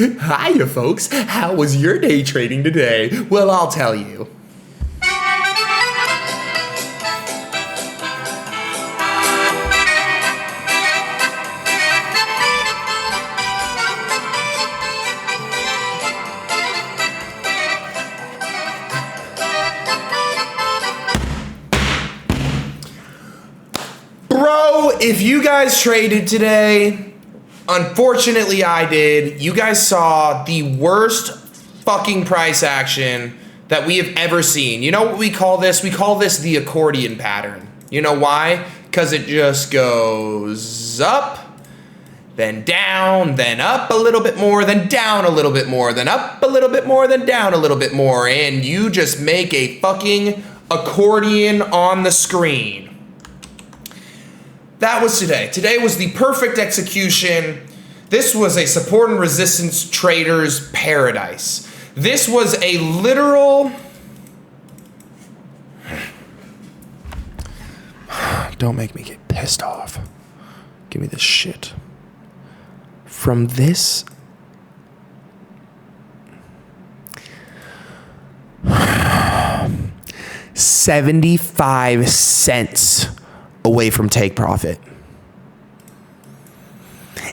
Hiya, folks. How was your day trading today? Well, I'll tell you. Bro, if you guys traded today, unfortunately I did. You guys saw the worst fucking price action that we have ever seen. You know what we call this? We call this the accordion pattern. You know why? Because it just goes up, then down, then up a little bit more, then down a little bit more, then up a little bit more, then down a little bit more, and you just make a fucking accordion on the screen. That was today. Today was the perfect execution. This was a support and resistance trader's paradise. This was a literal... Don't make me get pissed off. Give me this shit. From this... 75 cents away from take profit.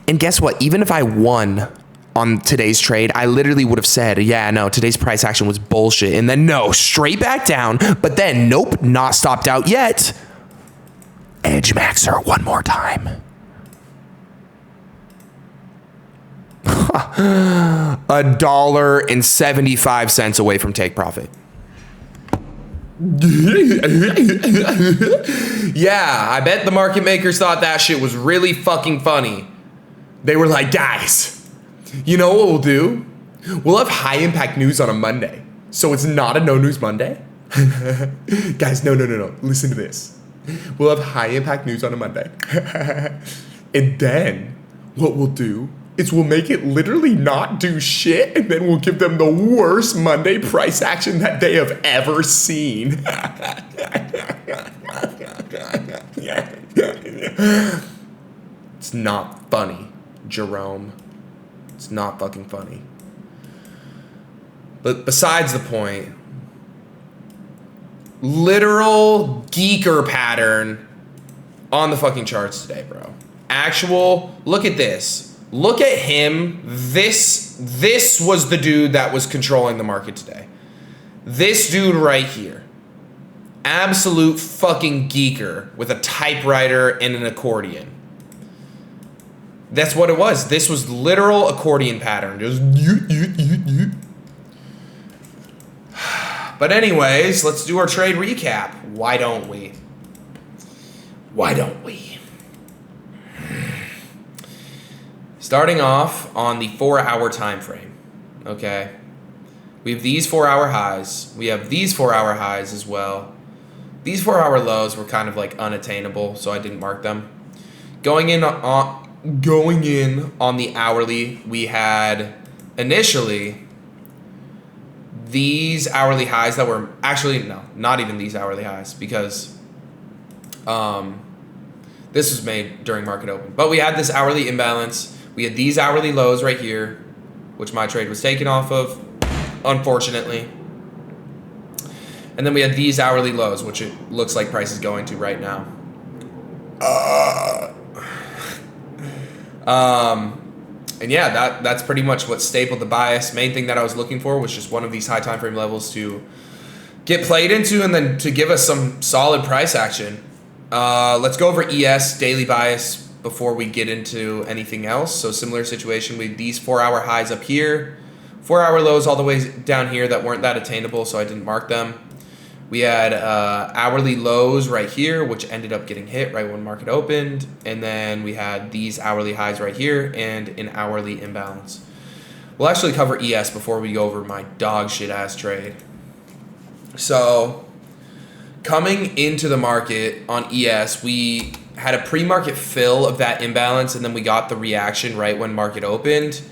And guess what? Even if I won on today's trade, I literally would have said, yeah, no, today's price action was bullshit. And then no, straight back down. But then nope, not stopped out yet. Edge maxer one more time. $1.75 away from take profit. Yeah, I bet the market makers thought that shit was really fucking funny. They were like, guys, you know what we'll do? We'll have high impact news on a Monday. So it's not a no news Monday. Guys, no. Listen to this. We'll have high impact news on a Monday. And then what we'll do is we'll make it literally not do shit, and then we'll give them the worst Monday price action that they have ever seen. It's not funny, Jerome. It's not fucking funny. But besides the point, literal geeker pattern on the fucking charts today, bro. Actual, look at this. Look at him. This was the dude that was controlling the market today. This dude right here. Absolute fucking geeker with a typewriter and an accordion. That's what it was. This was literal accordion pattern. Just But anyways, let's do our trade recap. Why don't we? Why don't we? Starting off on the 4-hour time frame, okay? We have these 4-hour highs. We have these 4-hour highs as well. These 4-hour lows were kind of like unattainable, so I didn't mark them. Going in on the hourly, we had initially these hourly highs that were actually, no, not even these hourly highs, because this was made during market open. But we had this hourly imbalance. We had these hourly lows right here, which my trade was taken off of, unfortunately. And then we had these hourly lows, which it looks like price is going to right now. And yeah, that's pretty much what stapled the bias. Main thing that I was looking for was just one of these high time frame levels to get played into and then to give us some solid price action. Let's go over ES, daily bias, before we get into anything else. So similar situation with these 4-hour highs up here, 4-hour lows all the way down here that weren't that attainable, so I didn't mark them. We had hourly lows right here, which ended up getting hit right when market opened. And then we had these hourly highs right here and an hourly imbalance. We'll actually cover ES before we go over my dog shit ass trade. So coming into the market on ES, we had a pre-market fill of that imbalance, and then we got the reaction right when market opened.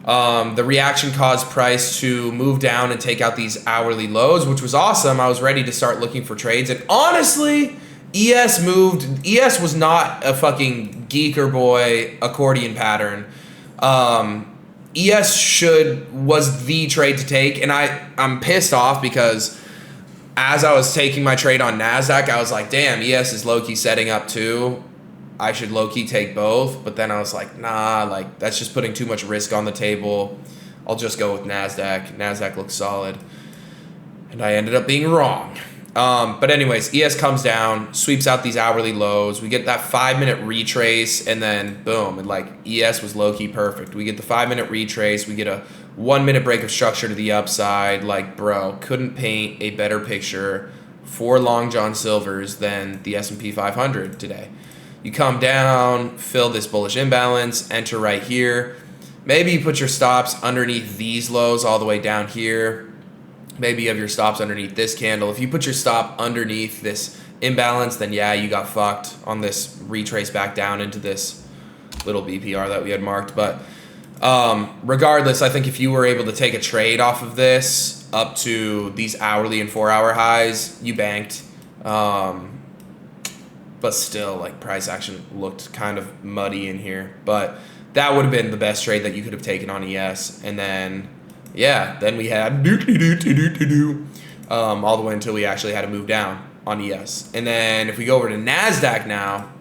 The reaction caused price to move down and take out these hourly lows, which was awesome. I was ready to start looking for trades. And honestly, ES moved. ES was not a fucking geeker boy accordion pattern. ES was the trade to take, and I'm pissed off because as I was taking my trade on Nasdaq, I was like, damn, ES is low-key setting up too. I should low-key take both, but then I was like, nah, like that's just putting too much risk on the table. I'll just go with Nasdaq. Nasdaq looks solid, and I ended up being wrong. But anyways, ES comes down, sweeps out these hourly lows. We get that 5-minute retrace, and then boom, and like ES was low-key perfect. We get the 5-minute retrace. We get a 1-minute break of structure to the upside. Like, bro, couldn't paint a better picture for Long John Silver's than the S&P 500 today. You come down, fill this bullish imbalance, enter right here. Maybe you put your stops underneath these lows all the way down here. Maybe you have your stops underneath this candle. If you put your stop underneath this imbalance, then yeah, you got fucked on this retrace back down into this little BPR that we had marked. But regardless, I think if you were able to take a trade off of this up to these hourly and 4-hour highs, you banked. But still, like, price action looked kind of muddy in here. But that would have been the best trade that you could have taken on ES. And then, yeah, then we had all the way until we actually had to move down on ES. And then if we go over to Nasdaq now,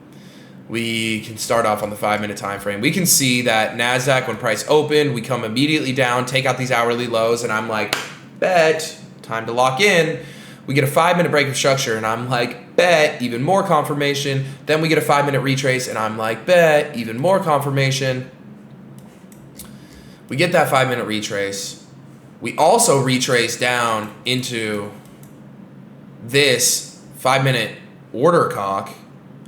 we can start off on the 5-minute time frame. We can see that Nasdaq, when price opened, we come immediately down, take out these hourly lows, and I'm like, bet, time to lock in. We get a 5-minute break of structure, and I'm like, bet, even more confirmation. Then we get a 5-minute retrace, and I'm like, bet, even more confirmation. We get that 5-minute retrace. We also retrace down into this 5-minute order cock,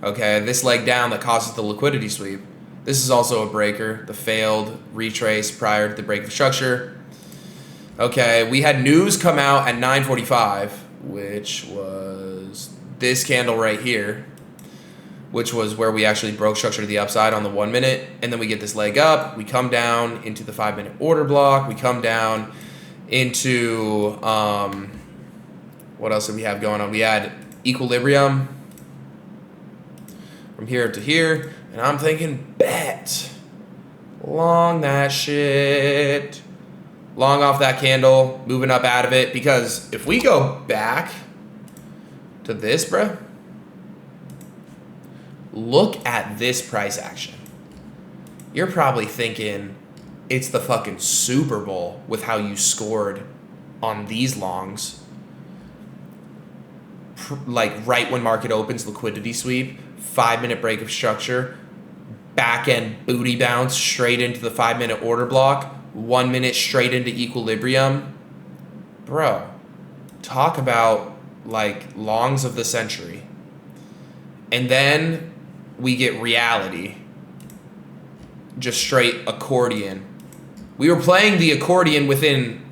okay, this leg down that causes the liquidity sweep. This is also a breaker, the failed retrace prior to the break of structure. Okay, we had news come out at 9:45, which was this candle right here, which was where we actually broke structure to the upside on the 1 minute. And then we get this leg up. We come down into the 5-minute order block. We come down into, what else did we have going on? We had equilibrium from here to here. And I'm thinking, bet. Long that shit. Long off that candle, moving up out of it. Because if we go back to this, bruh, look at this price action. You're probably thinking it's the fucking Super Bowl with how you scored on these longs. Like right when market opens, liquidity sweep, 5-minute break of structure, back end booty bounce straight into the 5-minute order block, 1 minute straight into equilibrium. Bro, talk about like longs of the century. And then we get reality. Just straight accordion. We were playing the accordion within,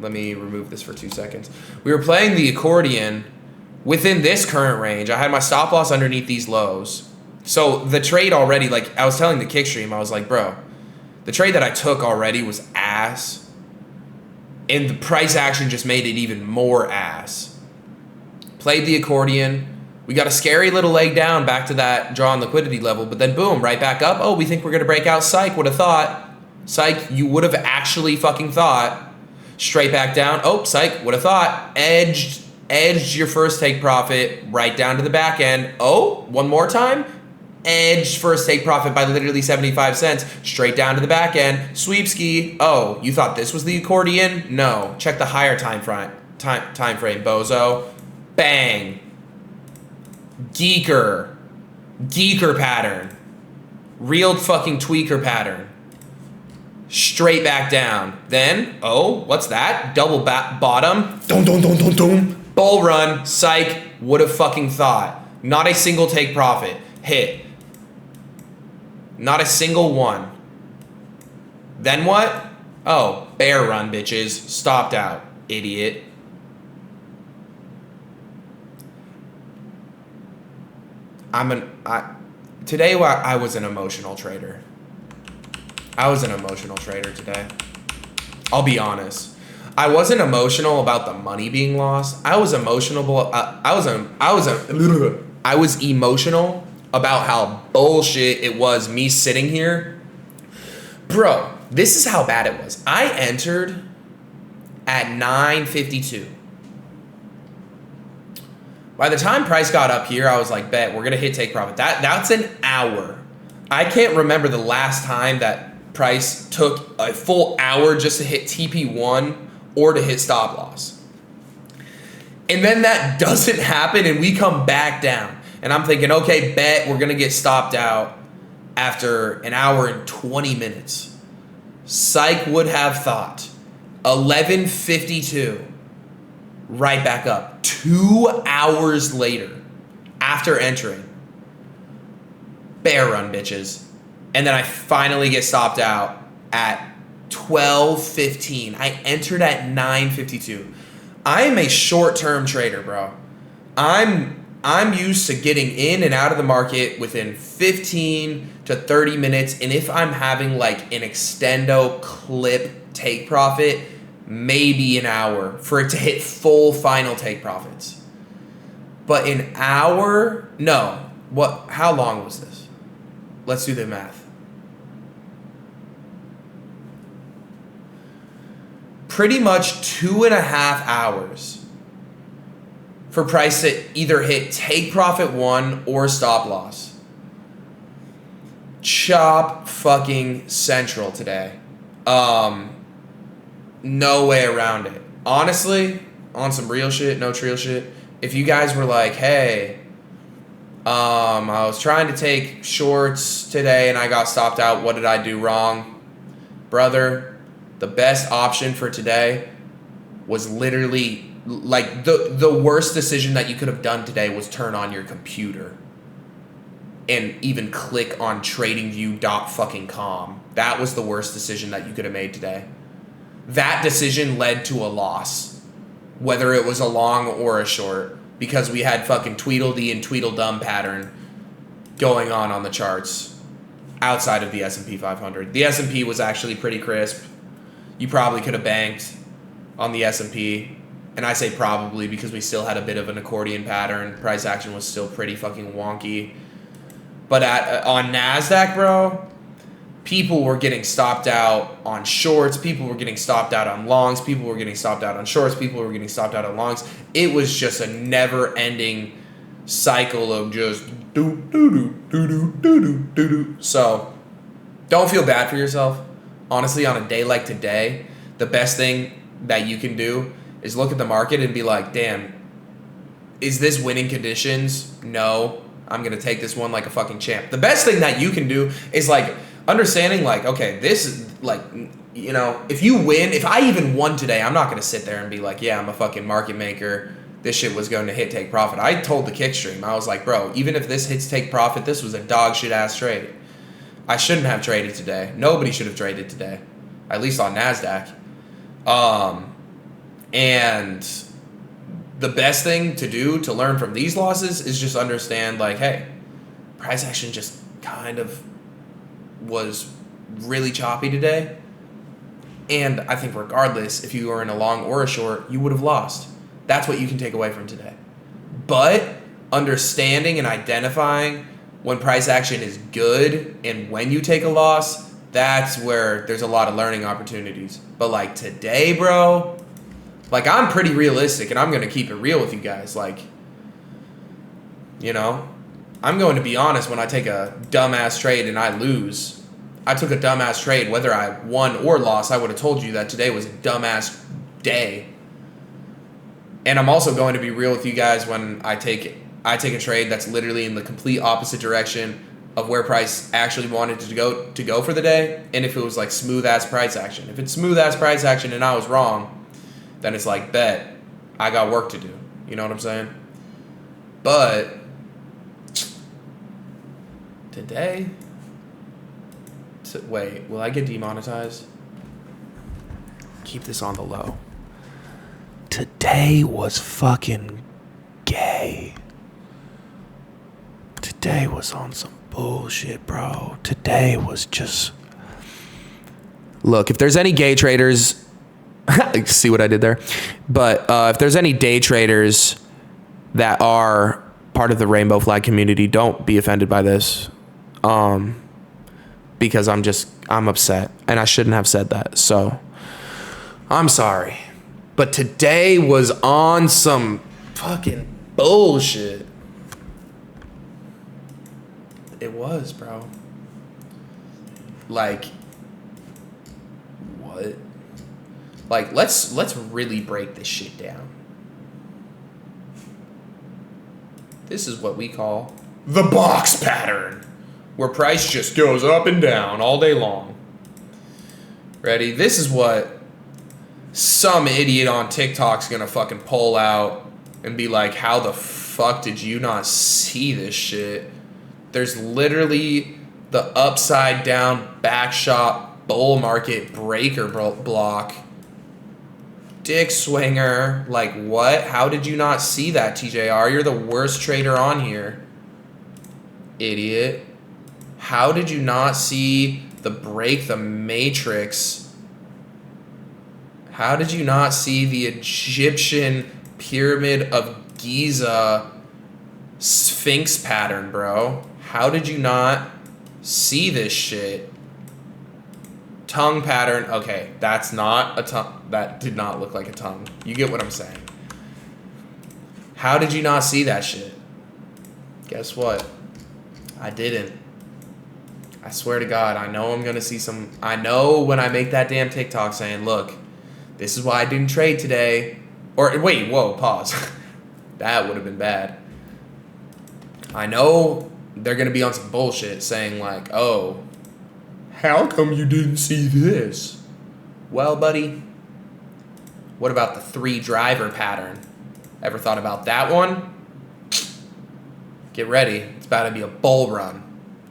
let me remove this for 2 seconds. We were playing the accordion within this current range. I had my stop loss underneath these lows. So the trade already, like I was telling the kick stream, I was like, bro, the trade that I took already was ass. And the price action just made it even more ass. Played the accordion. We got a scary little leg down back to that draw on liquidity level, but then boom, right back up. Oh, we think we're going to break out. Psych, would have thought. Psych, you would have actually fucking thought. Straight back down. Oh, psych, would have thought. Edged your first take profit right down to the back end. Oh, one more time. Edged first take profit by literally 75 cents. Straight down to the back end. Sweep ski. Oh, you thought this was the accordion? No. Check the higher time frame, bozo. Bang. Geeker pattern, real fucking tweaker pattern, straight back down. Then, oh, what's that? Double bottom, bull run, psych, would have fucking thought. Not a single take profit, hit. Not a single one. Then what? Oh, bear run, bitches, stopped out, idiot. Today I was an emotional trader. I was an emotional trader today. I'll be honest. I wasn't emotional about the money being lost. I was emotional. I was emotional about how bullshit it was me sitting here. Bro, this is how bad it was. I entered at 9:52. By the time price got up here, I was like, bet, we're going to hit take profit. That's an hour. I can't remember the last time that price took a full hour just to hit TP1 or to hit stop loss. And then that doesn't happen and we come back down. And I'm thinking, okay, bet, we're going to get stopped out after an hour and 20 minutes. Psych would have thought. 11:52. Right back up 2 hours later after entering. Bear run, bitches. And then I finally get stopped out at 12:15. I entered at 9:52. I am a short-term trader, bro. I'm used to getting in and out of the market within 15 to 30 minutes. And if I'm having like an extendo clip take profit, maybe an hour for it to hit full final take profits. But an hour? No. What? How long was this? Let's do the math. Pretty much 2.5 hours for price to either hit take profit 1 or stop loss. Chop fucking central today. No way around it. Honestly, on some real shit, no trill shit. If you guys were like, hey, I was trying to take shorts today and I got stopped out. What did I do wrong? Brother, the best option for today was literally like the worst decision that you could have done today was turn on your computer and even click on tradingview.com. That was the worst decision that you could have made today. That decision led to a loss, whether it was a long or a short, because we had fucking Tweedledee and Tweedledum pattern going on the charts outside of the S&P 500. The S&P was actually pretty crisp. You probably could have banked on the S&P, and I say probably because we still had a bit of an accordion pattern. Price action was still pretty fucking wonky. But on Nasdaq, bro, people were getting stopped out on shorts. People were getting stopped out on longs. People were getting stopped out on shorts. People were getting stopped out on longs. It was just a never-ending cycle of just do. So don't feel bad for yourself. Honestly, on a day like today, the best thing that you can do is look at the market and be like, damn, is this winning conditions? No. I'm going to take this one like a fucking champ. The best thing that you can do is like understanding like, okay, this is like, you know, if you win, if I even won today, I'm not going to sit there and be like, yeah, I'm a fucking market maker. This shit was going to hit take profit. I told the kick stream, I was like, bro, even if this hits take profit, this was a dog shit ass trade. I shouldn't have traded today. Nobody should have traded today, at least on Nasdaq. And the best thing to do to learn from these losses is just understand like, hey, price action just kind of was really choppy today. And I think regardless, if you were in a long or a short, you would have lost. That's what you can take away from today. But understanding and identifying when price action is good and when you take a loss, that's where there's a lot of learning opportunities. But like today, bro, like I'm pretty realistic and I'm going to keep it real with you guys. Like, you know, I'm going to be honest when I take a dumbass trade and I lose. I took a dumbass trade, whether I won or lost, I would have told you that today was a dumbass day. And I'm also going to be real with you guys when I take a trade that's literally in the complete opposite direction of where price actually wanted to go for the day. And if it was like smooth ass price action, if it's smooth ass price action and I was wrong, then it's like, bet, I got work to do. You know what I'm saying? But today, wait, will I get demonetized? Keep this on the low. Today was fucking gay. Today was on some bullshit, bro. Today was just... Look, if there's any gay traders... See what I did there? But if there's any day traders that are part of the rainbow flag community, don't be offended by this. because I'm upset and I shouldn't have said that. So I'm sorry. But today was on some fucking bullshit. It was, bro. Like, what? Like, let's really break this shit down. This is what we call the box pattern, where price just goes up and down all day long. Ready? This is what some idiot on TikTok's gonna fucking pull out and be like, how the fuck did you not see this shit? There's literally the upside down backshot bull market breaker block. Dick swinger. Like, what? How did you not see that, TJR? You're the worst trader on here. Idiot. How did you not see the break the matrix? How did you not see the Egyptian pyramid of Giza Sphinx pattern, bro? How did you not see this shit? Tongue pattern. Okay, that's not a tongue. That did not look like a tongue. You get what I'm saying. How did you not see that shit? Guess what? I didn't. I swear to God, I know I'm going to see some... I know when I make that damn TikTok saying, look, this is why I didn't trade today. Or, wait, whoa, pause. That would have been bad. I know they're going to be on some bullshit saying like, oh, how come you didn't see this? Well, buddy, what about the 3 driver pattern? Ever thought about that one? Get ready. It's about to be a bull run.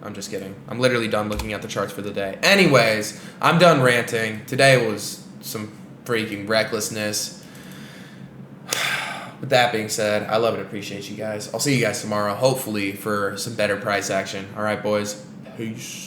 I'm just kidding. I'm literally done looking at the charts for the day. Anyways, I'm done ranting. Today was some freaking recklessness. With that being said, I love and appreciate you guys. I'll see you guys tomorrow, hopefully, for some better price action. All right, boys. Peace.